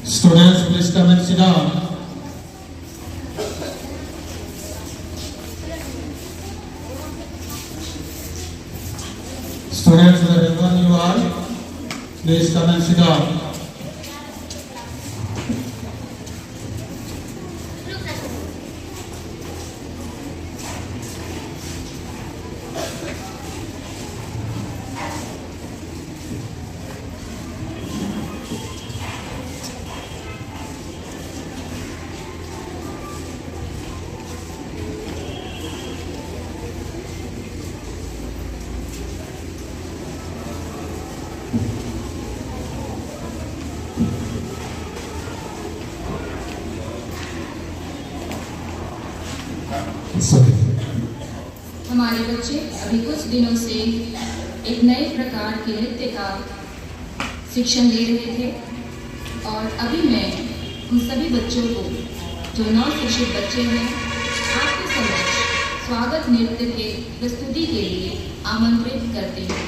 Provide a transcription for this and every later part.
Students, please come and sit down. Students, wherever you are, please come and sit down. हमारे बच्चे अभी कुछ दिनों से एक नए प्रकार के नृत्य का शिक्षण ले रहे थे और अभी मैं उन सभी बच्चों को जो नवशिक्षित बच्चे हैं आपके समक्ष स्वागत नृत्य के प्रस्तुति के लिए आमंत्रित करती हूँ।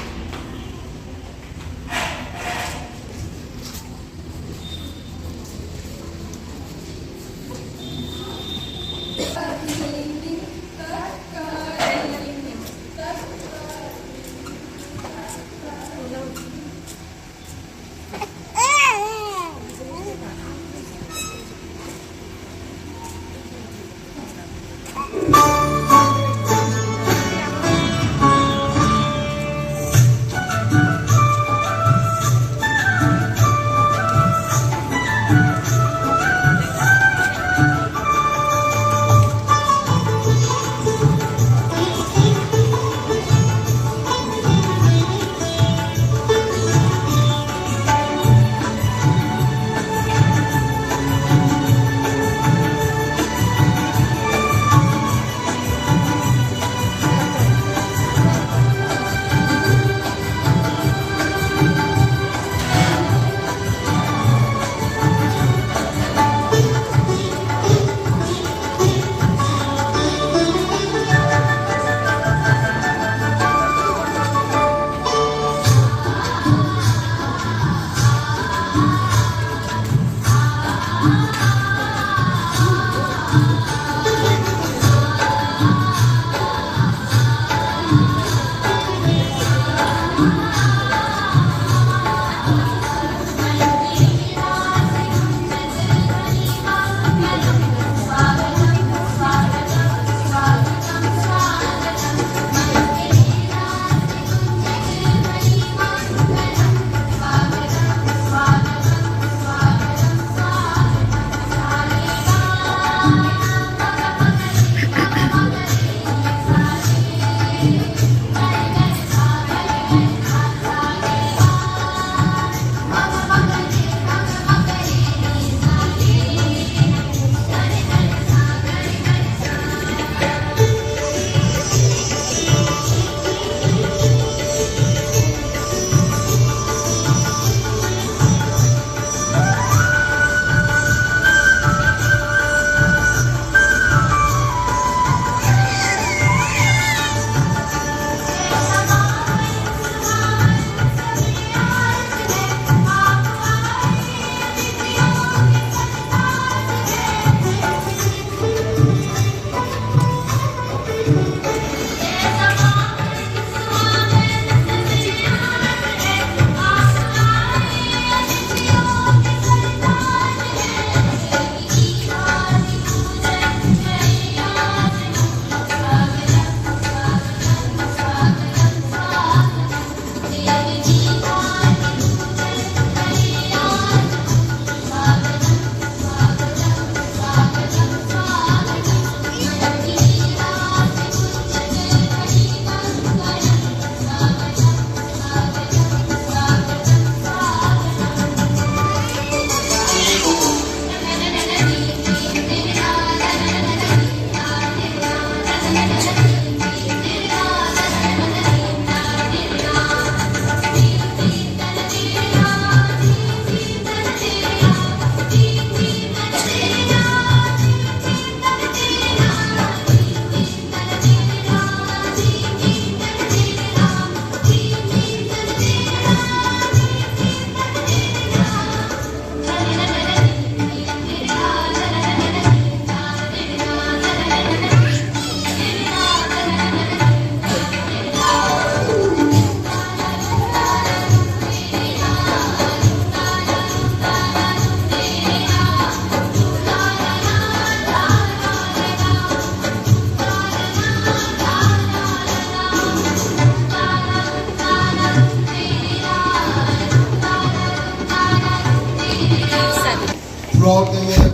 throughout the year,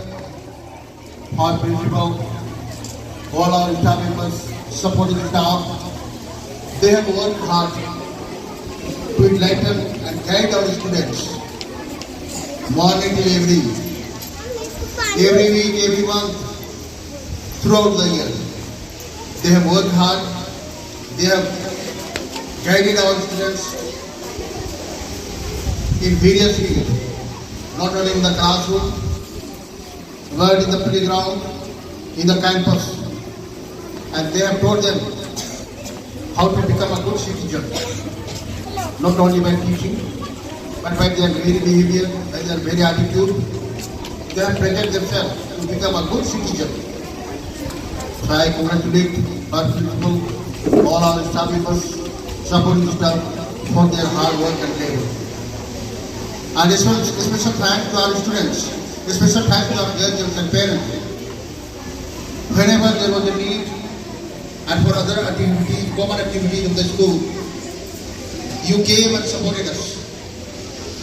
our principal, all our staff members, supporting staff, they have worked hard to enlighten and guide our students morning till evening, every week, every month, throughout the year. They have worked hard, they have guided our students in various fields, not only in the classroom, but in the playground, in the campus. And they have taught them how to become a good citizen, not only by teaching, but by their very behavior, by their very attitude. They have prepared themselves to become a good citizen. So I congratulate our principal, all our staff members, supporting staff for their hard work and labor. And a special thanks to our students, a special thanks to our guardians and parents. Whenever there was a need and for other activities, common activities of the school, you came and supported us.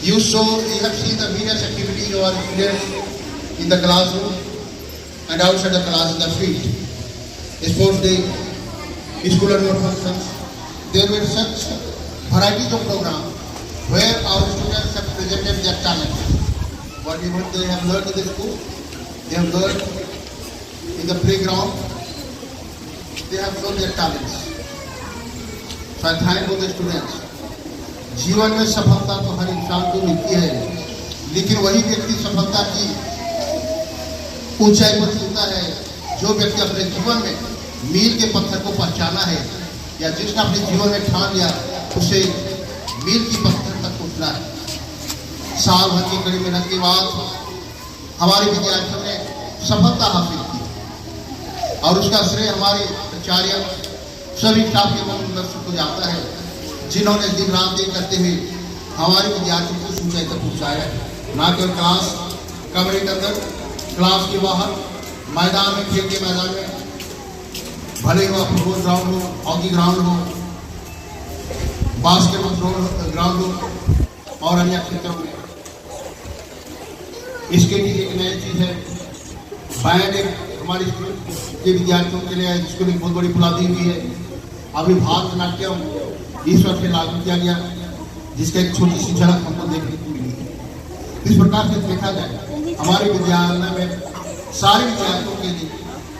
You have seen the various activities of our students in the classroom and outside the class in the field. Sports day, school annual functions. There were such varieties of programs where our students have presented their talent. Whatever they have learned in the school, they have learned in the playground, they have shown their talents. So I thank all the students. जीवन में सफलता तो हर इंसान को मिलती है, लेकिन वही व्यक्ति सफलता की ऊंचाई पर छूता है जो व्यक्ति अपने जीवन में मील के पत्थर को पहचाना है, या जिसने अपने जीवन में ठान लिया उसे मील की पत्थर तक पहुंचना है। साल भर की कड़ी मेहनत के बाद हमारे विद्यार्थियों ने सफलता हासिल की और उसका श्रेय हमारे आचार्य सभी स्टाफ के मार्गदर्शन को जाता है, जिन्होंने दिन रात एक करते हुए हमारे विद्यार्थियों को ऊंचाई तक पहुंचाया। ना केवल क्लास कमरे के अंदर, क्लास के बाहर, मैदान में, खेल के मैदान में, भले ही वह फुटबॉल ग्राउंड हो, हॉकी ग्राउंड हो, बास्केटबॉल ग्राउंड हो और अन्य क्षेत्रों में। इसके लिए एक नई चीज है, बैंड हमारे स्कूल के विद्यार्थियों के लिए स्कूल एक बहुत बड़ी उपलब्धि हुई है। अभी भारतनाट्यम इस वर्ष से लागू किया गया, जिसका एक छोटी सी झलक हमको देखने को मिली है। इस प्रकार से देखा जाए हमारे विद्यालय में सारे विद्यार्थियों के लिए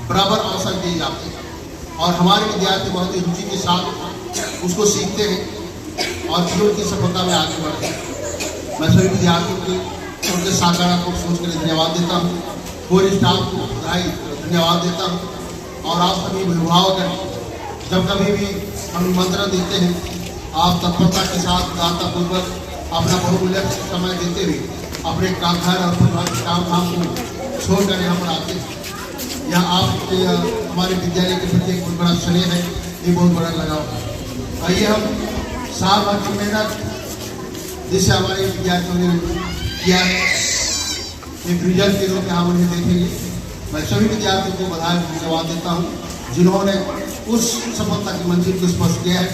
बराबर अवसर दिए जाते हैं और हमारे विद्यार्थी बहुत ही रुचि के साथ उसको सीखते हैं और जीवन की सफलता में आगे बढ़ते हैं। मैं सभी विद्यार्थियों के उनके सकारात्मक सोच के लिए धन्यवाद देता हूँ, पूरे स्टाफ को धन्यवाद देता हूँ और आप सभी अभिभावक जब कभी भी हम निमंत्रण देते हैं, आप तत्परता के साथ दातापूर्वक अपना बहुमूल्य समय देते हुए अपने घर और परिवार के काम धाम को छोड़कर यहाँ पर आते हैं। यह आपके हमारे विद्यालय के प्रति एक बहुत बड़ा स्नेह है, ये बहुत बड़ा लगाव है। आइए हम साल भर की मेहनत जिसे हमारे विद्यार्थियों ने किया है, एक रिजल्ट के रूप में हम उन्हें देखेंगे। मैं सभी विद्यार्थियों को बधाई धन्यवाद देता हूँ जिन्होंने उस सफलता की मंजिल को स्पर्श किया है।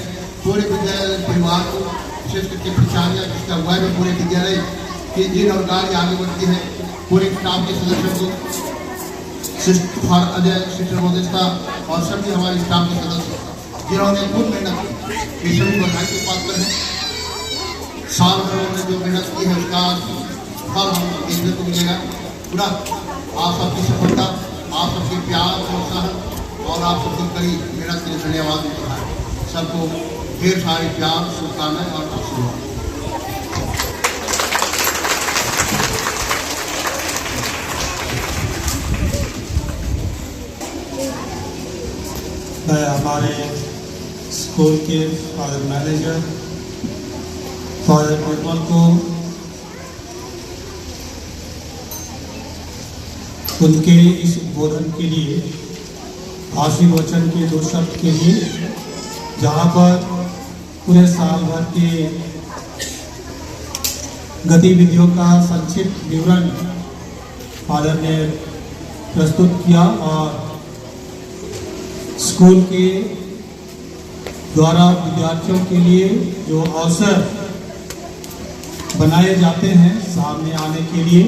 पूरे विद्यालय परिवार को, विशेष करके प्राचार्य जिसका अगुवाई में पूरे विद्यालय की जिन और कार्य आगे बढ़ती है, पूरे स्टाफ के सदस्यों को, सिस्टर अजय, सिस्टर मोदिस्ता और सभी हमारे स्टाफ के सदस्य जिन्होंने खूब मेहनत की, ये सभी बधाई के पात्र हैं। साल भर उन्होंने जो मेहनत की है उसका फल हमको देखने को मिलेगा। पूरा आप सबकी सफलता, आप सबके प्यार, प्रोत्साहन और आप सबकी कड़ी मेहनत के लिए धन्यवाद देता है। सबको ढेर सारे प्यार, शुभकामनाएं और आशीर्वाद। मैं हमारे स्कूल के फादर मैनेजर फादर निर्मल को उनके इस उद्बोधन के लिए, आशीर्वचन के 2 शब्द के लिए, जहाँ पर पूरे साल भर के गतिविधियों का संक्षिप्त विवरण फादर ने प्रस्तुत किया और स्कूल के द्वारा विद्यार्थियों के लिए जो अवसर बनाए जाते हैं सामने आने के लिए,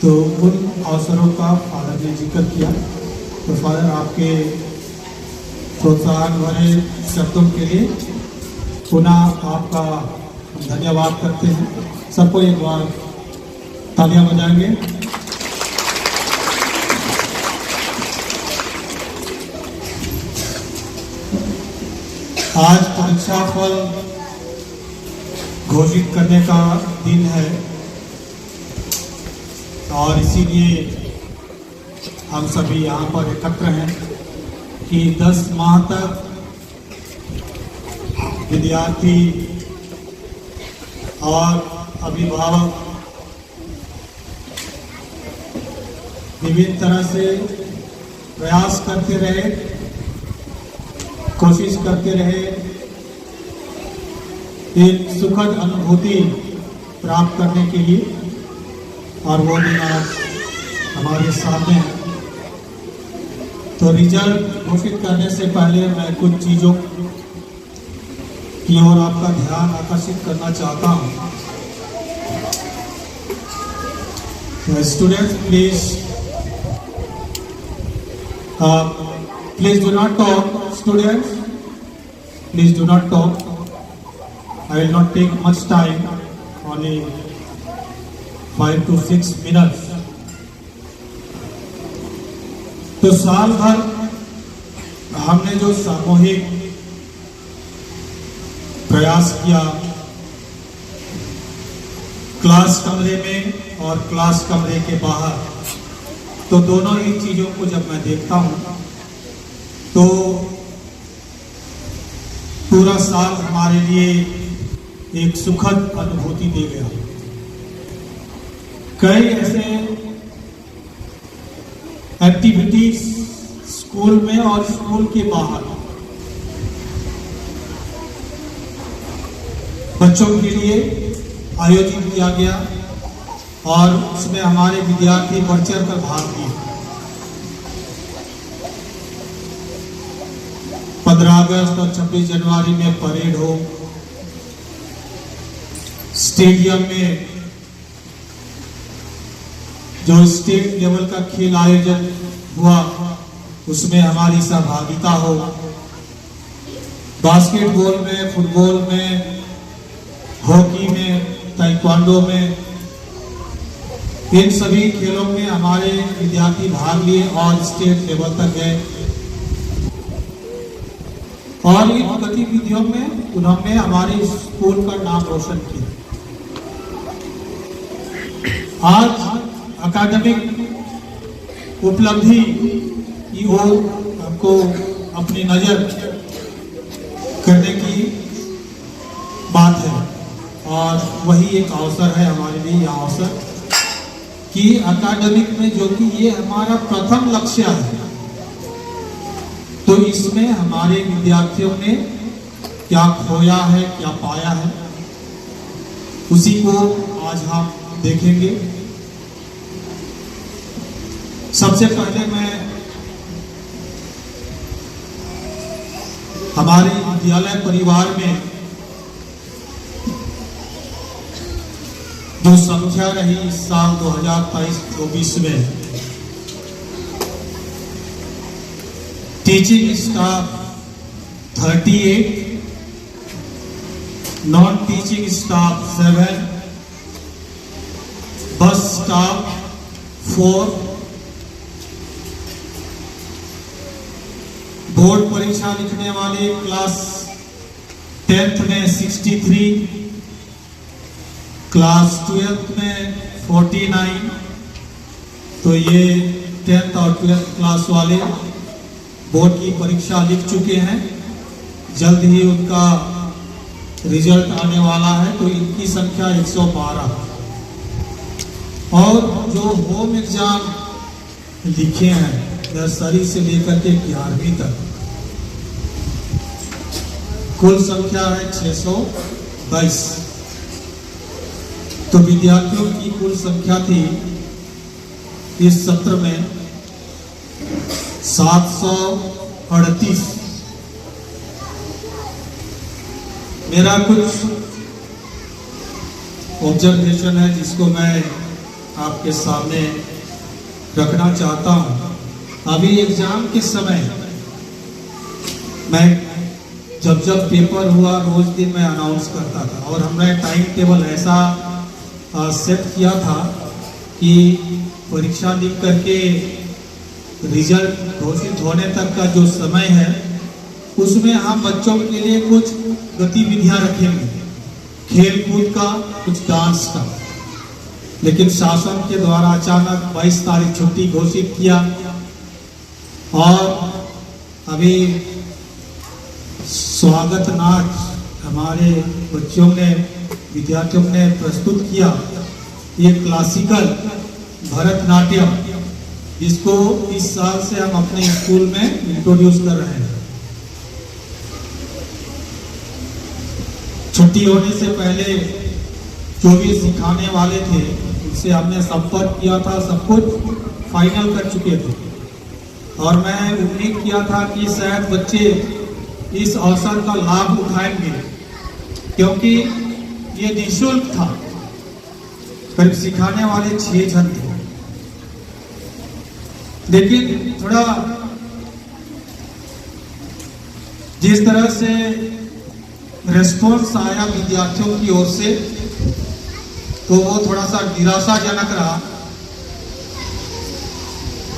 तो उन अवसरों का फादर ने जिक्र किया। तो फादर, आपके प्रोत्साहन भरे शब्दों के लिए पुनः आपका धन्यवाद करते हैं। सबको एक बार तालियां बजाएंगे। आज परीक्षा फल घोषित करने का दिन है और इसीलिए हम सभी यहाँ पर एकत्र हैं कि 10 माह तक विद्यार्थी और अभिभावक विभिन्न तरह से प्रयास करते रहे, कोशिश करते रहे एक सुखद अनुभूति प्राप्त करने के लिए, और वो दिन आज हमारे सामने है। तो रिजल्ट घोषित करने से पहले मैं कुछ चीज़ों की ओर आपका ध्यान आकर्षित करना चाहता हूँ। Students, please do not talk. Students, please do not talk. I will not take much time, only 5 to 6 minutes. तो साल भर हमने जो सामूहिक प्रयास किया क्लास कमरे में और क्लास कमरे के बाहर, तो दोनों ही चीजों को जब मैं देखता हूं तो पूरा साल हमारे लिए एक सुखद अनुभूति दे गया। कई ऐसे एक्टिविटीज स्कूल में और स्कूल के बाहर बच्चों के लिए आयोजित किया गया और उसमें हमारे विद्यार्थी बढ़ चढ़ कर भाग लिए। 15 अगस्त और 26 जनवरी में परेड हो, स्टेडियम में जो स्टेट लेवल का खेल आयोजन हुआ उसमें हमारी सहभागिता हो, बास्केटबॉल में, फुटबॉल में, हॉकी में, ताइक्वांडो में, इन सभी खेलों में हमारे विद्यार्थी भाग लिए और स्टेट लेवल तक गए और इन गतिविधियों में उन्होंने हमारे स्कूल का नाम रोशन किया। आज अकादमिक उपलब्धि की ओर हमको अपनी नजर करने की बात है और वही एक अवसर है हमारे लिए, यह अवसर कि अकादमिक में जो कि ये हमारा प्रथम लक्ष्य है, तो इसमें हमारे विद्यार्थियों ने क्या खोया है, क्या पाया है, उसी को आज हम देखेंगे। सबसे पहले मैं हमारे विद्यालय परिवार में जो संख्या रही इस साल 2023-24 में, teaching staff 38, non teaching staff 7, बस स्टाफ 4, बोर्ड परीक्षा लिखने वाले क्लास 10th में 63, क्लास 12th में 49, तो ये 10th और 12th क्लास वाले बोर्ड की परीक्षा लिख चुके हैं, जल्द ही उनका रिजल्ट आने वाला है, तो इनकी संख्या 112 और जो होम एग्जाम लिखे हैं नर्सरी से लेकर के 11वीं तक, कुल संख्या है 622। तो विद्यार्थियों की कुल संख्या थी इस सत्र में 738। मेरा कुछ ऑब्जर्वेशन है जिसको मैं आपके सामने रखना चाहता हूँ। अभी एग्जाम के समय मैं जब पेपर हुआ रोज दिन मैं अनाउंस करता था, और हमने टाइम टेबल ऐसा सेट किया था कि परीक्षा लिख करके रिजल्ट घोषित होने तक का जो समय है उसमें हम बच्चों के लिए कुछ गतिविधियां रखेंगे, खेल कूद का, कुछ डांस का। लेकिन शासन के द्वारा अचानक 22 तारीख छुट्टी घोषित किया, और अभी स्वागत नाच हमारे बच्चों ने, विद्यार्थियों ने प्रस्तुत किया। ये क्लासिकल भरतनाट्यम, जिसको इस साल से हम अपने स्कूल में इंट्रोड्यूस कर रहे हैं। छुट्टी होने से पहले जो भी सिखाने वाले थे उनसे हमने संपर्क किया था, सब कुछ फाइनल कर चुके थे, और मैं उम्मीद किया था कि शायद बच्चे इस अवसर का लाभ उठाएंगे, क्योंकि ये निःशुल्क था। करीब सिखाने वाले 6 जन थे, लेकिन थोड़ा जिस तरह से रेस्पॉन्स आया विद्यार्थियों की ओर से, तो वो थोड़ा सा निराशाजनक रहा।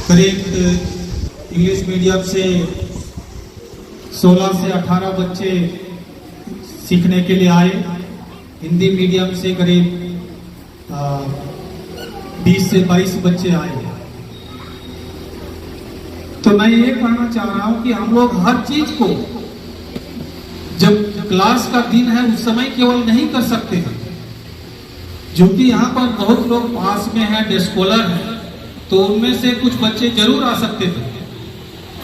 करीब इंग्लिश मीडियम से 16 से 18 बच्चे सीखने के लिए आए, हिंदी मीडियम से करीब 20 से 22 बच्चे आए। तो मैं ये कहना चाह रहा हूं कि हम लोग हर चीज को, जब क्लास का दिन है उस समय केवल नहीं कर सकते हैं, जो कि यहाँ पर बहुत लोग पास में हैं, डे स्कॉलर हैं, तो उनमें से कुछ बच्चे जरूर आ सकते थे,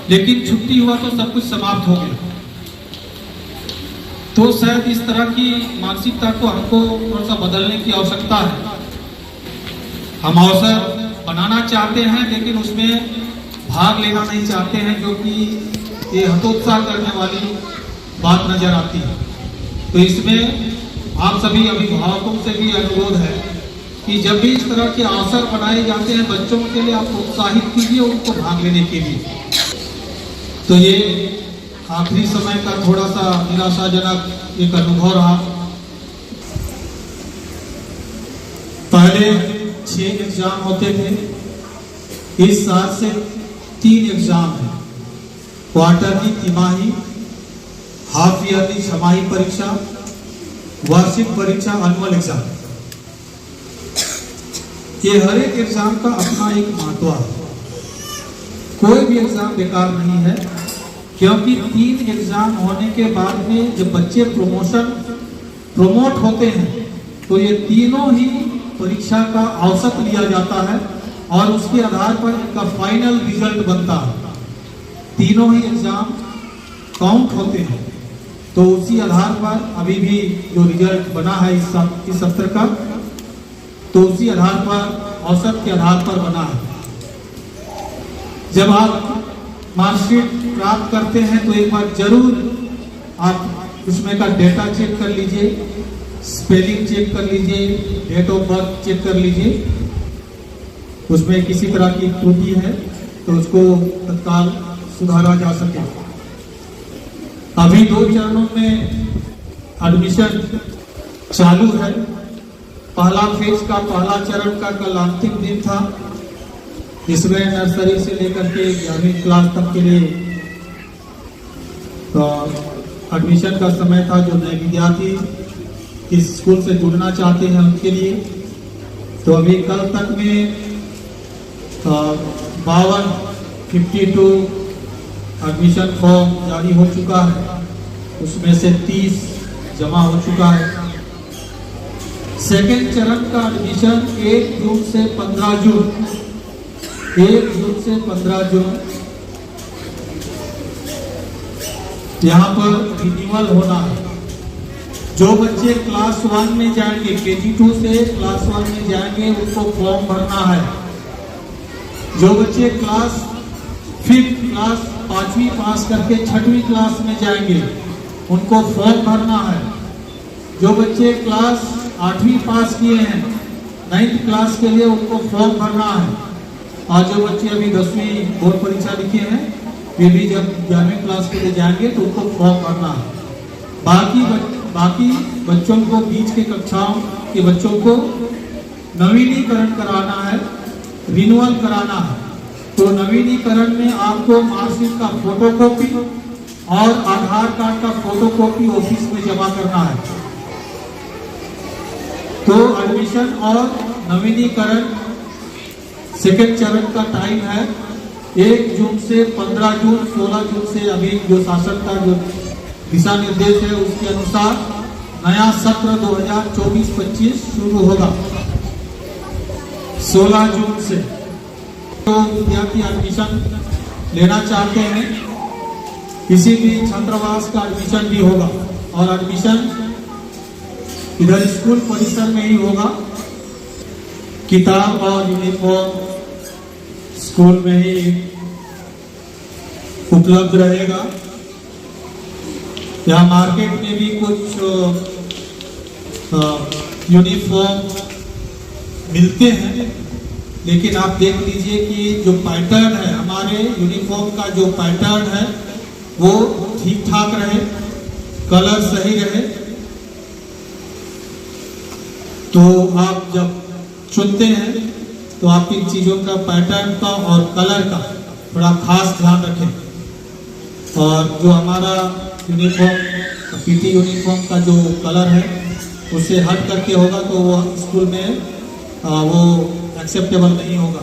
लेकिन छुट्टी हुआ तो सब कुछ समाप्त हो गया। तो शायद इस तरह की मानसिकता को हमको थोड़ा सा बदलने की आवश्यकता है। हम अवसर बनाना चाहते हैं, लेकिन उसमें भाग लेना नहीं चाहते हैं, जो कि ये हतोत्साह करने वाली बात नजर आती है। तो इसमें आप सभी अभिभावकों से भी अनुरोध है कि जब भी इस तरह के अवसर बनाए जाते हैं बच्चों के लिए, आप प्रोत्साहित कीजिए उनको भाग लेने के लिए। तो ये आखिरी समय का थोड़ा सा निराशाजनक एक अनुभव रहा। पहले 6 एग्जाम होते थे, इस साल से 3 एग्जाम है, क्वार्टरली, तिमाही, हाफ ईयरली छमाही परीक्षा, वार्षिक परीक्षा, एनुअल एग्जाम। ये हर एक एग्जाम का अपना एक महत्व है, कोई भी एग्जाम बेकार नहीं है, क्योंकि 3 एग्जाम होने के बाद में जब बच्चे प्रमोट होते हैं तो ये तीनों ही परीक्षा का औसत लिया जाता है, और उसके आधार पर इनका फाइनल रिजल्ट बनता है। तीनों ही एग्जाम काउंट होते हैं, तो उसी आधार पर अभी भी जो रिजल्ट बना है इस सत्र का, तो उसी आधार पर, औसत के आधार पर बना है। जब आप मार्कशीट प्राप्त करते हैं तो एक बार जरूर आप उसमें का डेटा चेक कर लीजिए, स्पेलिंग चेक कर लीजिए, डेट ऑफ बर्थ चेक कर लीजिए। उसमें किसी तरह की त्रुटि है तो उसको तत्काल सुधारा जा सके। अभी 2 चरणों में एडमिशन चालू है। पहला फेज का, पहला चरण का कल अंतिम दिन था, जिसमें नर्सरी से लेकर के 11वीं क्लास तक के लिए तो एडमिशन का समय था। जो नए विद्यार्थी इस स्कूल से जुड़ना चाहते हैं उनके लिए, तो अभी कल तक में 52 एडमिशन फॉर्म जारी हो चुका है, उसमें से 30 जमा हो चुका है। सेकेंड चरण का एडमिशन 1 जून से 15 जून, 1 जून से 15 जून यहाँ पर रिन्यूअल होना है। जो बच्चे क्लास 1 में जाएंगे, KG2 से क्लास 1 में जाएंगे, उनको फॉर्म भरना है। जो बच्चे क्लास 5th क्लास 5वीं पास करके 6वीं क्लास में जाएंगे, उनको फॉर्म भरना है। जो बच्चे क्लास 8वीं पास किए हैं 9th क्लास के लिए उनको फॉर्म भरना है। और जो बच्चे अभी 10वीं बोर्ड परीक्षा लिखे हैं वे भी जब 11वीं क्लास के लिए जाएंगे तो उनको फॉर्म भरना है। बाकी बच्चों को बीच के कक्षाओं के बच्चों को नवीनीकरण कराना है, रिन्यूअल कराना है। तो नवीनीकरण में आपको मार्कशीट का फोटोकॉपी और आधार कार्ड का फोटोकॉपी ऑफिस में जमा करना है। तो एडमिशन और नवीनीकरण सेकेंड चरण का टाइम है 1 जून से 15 जून, 16 जून से अभी जो शासन का जो दिशा निर्देश है उसके अनुसार नया सत्र 2024-25 शुरू होगा 16 जून से। तो विद्यार्थी एडमिशन लेना चाहते हैं, किसी भी छात्रावास का एडमिशन भी होगा और एडमिशन इधर स्कूल परिसर में ही होगा। किताब और यूनिफॉर्म स्कूल में ही उपलब्ध रहेगा। यहाँ मार्केट में भी कुछ यूनिफॉर्म मिलते हैं, लेकिन आप देख लीजिए कि जो पैटर्न है, हमारे यूनिफॉर्म का जो पैटर्न है वो ठीक ठाक रहे, कलर सही रहे। तो आप जब चुनते हैं तो आप इन चीज़ों का, पैटर्न का और कलर का थोड़ा खास ध्यान रखें। और जो हमारा यूनिफॉर्म, पीटी यूनिफॉर्म का जो कलर है उससे हट करके होगा तो वो स्कूल में वो एक्सेप्टेबल नहीं होगा।